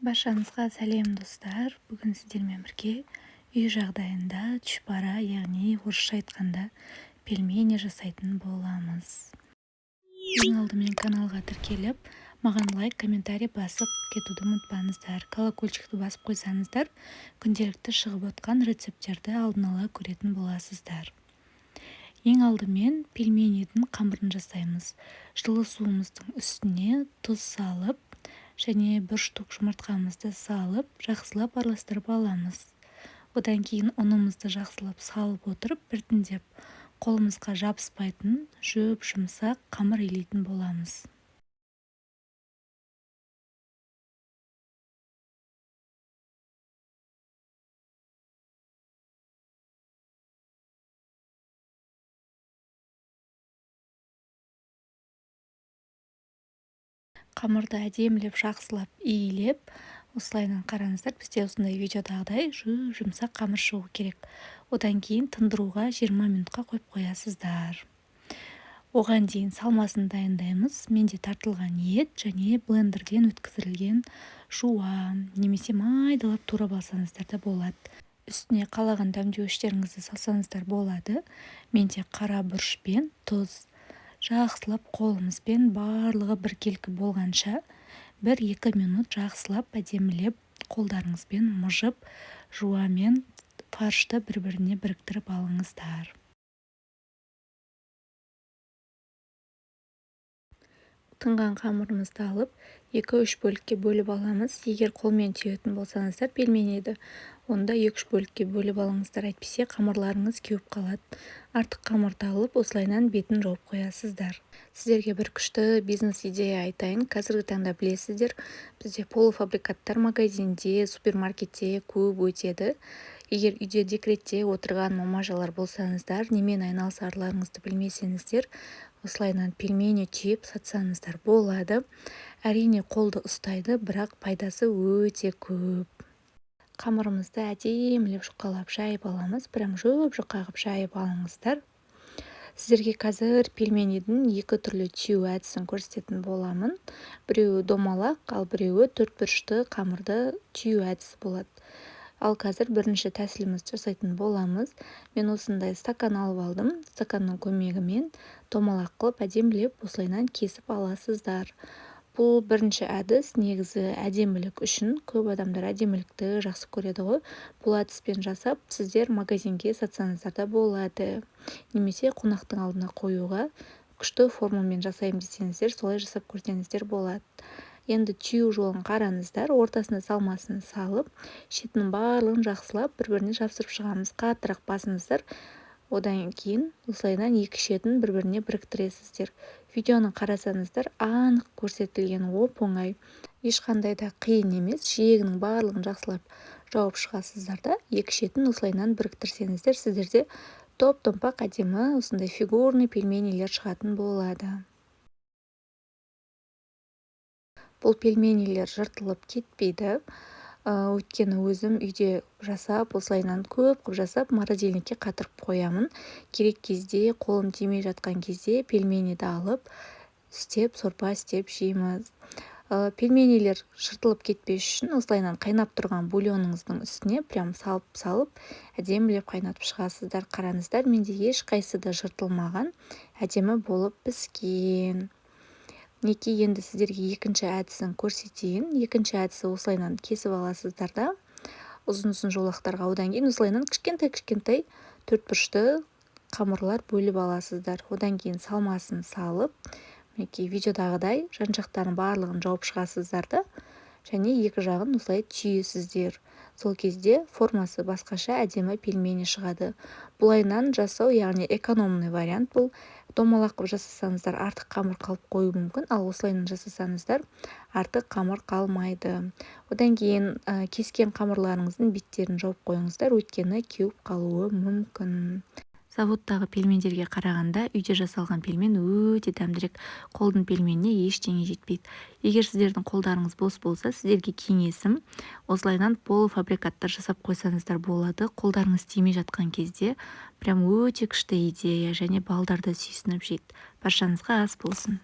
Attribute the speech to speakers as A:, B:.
A: Баршаңызға сәлем достар. Бүгін сіздермен бірге үй жағдайында түшпара, яғни орысша айтқанда пельмени жасайтын боламыз. Ең алдымен каналға тіркеліп, маған лайк, комментарий басып кетуді ұмытпаңыздар. Колокольчикті басып қойсаңыздар, күнделікті шығып отқан рецепттерді алдын ала көретін боласыздар. Ең алдымен пельменидің қамырын жасаймыз. Жылы суымыздың үстіне тұз салып, және бір штук жұмыртқамызды салып, жақсылап араластырып аламыз. Одан кейін ұнымызды жақсылап салып отырып, біртіндеп қолымызға жабыспайтын жұмсақ қамыр илейтін боламыз. Қамырды әдемілеп жақсылап иілеп, осылайынан қараңыздар, бізде осындай видеодағыдай жұмсақ қамыр шығу керек. Одан кейін тындыруға 20 минутқа қойып қоясыздар. Оған дейін салмасын дайындаймыз. Менде тартылған ет және блендерден өткізілген жуа, немесе майдалап турап алсаңыздар да болады. Үстіне қалаған дәмдеуіштеріңізді салсаңыздар болады. Менде қара бұрыш пен тұз. Жақсылап қолымызбен барлығы біркелкі болғанша 1-2 минут жақсылап әдемілеп қолдарыңызбен мұжып, жуа мен фаршты бір-біріне біріктіріп алыңыздар. Тынған қамырымызды алып, 2-3 бөлікке бөліп аламыз. Егер қолмен түйетін болсаңыздар пельмениді, онда 2-3 бөлікке бөліп алыңыздар, әйтпесе қамырларыңыз кеуіп қалады. Артық қамырды алып, осылайынан бетін жауып қоясыздар. Сіздерге бір күшті бизнес идея айтайын. Қазіргі таңда білесіздер, бізде полуфабрикаттар магазинде, супермаркетте көп өтеді. Егер үйде декретте отырған мамажалар болсаңыздар, немен айналысарларыңызды білмесеңіздер, осылайынан пельмени түйіп сатсаңыздар болады. Әрине қолды ұстайды, бірақ пайдасы өте көп. Қамырымызды әдемілеп жұқалап жайып аламыз. Прям жұп-жұқа қылып жайып алыңыздар. Сіздерге қазір пельменидің 2 түрлі түйу әдісін көрсететін боламын. Біреуі домалақ, ал біреуі 4 бұрышты қамырды түйу әдісі болады. Ал қазір бірінші тәсілімізді жасайтын боламыз. Мен осындай стакан алып алдым. Стаканның көмегімен домалақ қылып әдемілеп осылайынан кесіп аласыздар. Бұл бірінші әдіс, негізі әдемілік үшін. Көп адамдар әдемілікті жақсы көреді ғой. Бұл әдіспен жасап, сіздер магазинге сатсаңыздар да болады. Немесе қонақтың алдына қоюға күшті формамен жасаймын десеңіздер, солай жасап көрсеңіздер болады. Енді түйу жолын қараңыздар, ортасына салмасын салып, шетінің барлығын жақсылап бір-біріне жабыстырып шығамыз. Қаттырақ басыңыздар. Одан кейін осылайынан екі шетін бір-біріне біріктіресіздер. Видеоны қарасаңыздар, анық көрсетілген оп-оңай. Ешқандай да қиын емес. Жиегінің барлығын жақсылап жауып шығасыздар да, екі шетін осылайынан біріктірсеңіздер, сіздерде топ-томпақ әдемі осындай фигурный пельменилер шығатын болады. Бұл пельменилер жыртылып кетпейді. Өйткені өзім үйде жасап, осылайынан көп қып жасап, морозильникке қатырып қоямын. Керек кезде, қолым тимей жатқан кезде пельмениді алып, сорпа істеп жейміз. Пельменилер жыртылып кетпес үшін осылайынан қайнап тұрған бульоныңыздың үстіне прям салып, әдемілеп қайнатып шығасыздар. Қараңыздар, менде ешқайсысы да жыртылмаған, әдемі болып піскен. Неке енді сіздерге екінші әдісін көрсетейін. Екінші әдісі осылайынан кесіп аласыздар да, ұзын-ұзын жолақтарға, одан кейін осылайынан кішкентай 4 бұрышты қамырлар бөліп аласыздар. Одан кейін салмасын салып, неке видеодағыдай жан-жақтарын барлығын жауып шығасыздар да, және екі жағын осылай түйесіздер. Сол кезде формасы басқаша әдемі пельмени шығады. Бұлайынан жасау, яғни экономный вариант бұл. Домалақ қылып жасасаңыздар, артық қамыр қалып қою мүмкін, ал осылайынан жасасаңыздар, артық қамыр қалмайды. Одан кейін кескен қамырларыңыздың беттерін жауып қойыңыздар, өйткені кеуіп қалуы мүмкін. Заводтағы пельмендерге қарағанда үйде жасалған пельмен өте дәмдірек. Қолдың пельменіне ештеңе жетпейді. Егер сіздердің қолдарыңыз бос болса, сіздерге кеңесім, осылайынан полуфабрикаттар жасап қойсаңыздар болады. Қолдарыңыз тимей жатқан кезде прям өте күшті идея, және балдар да сүйсініп жейді. Баршаңызға ас болсын.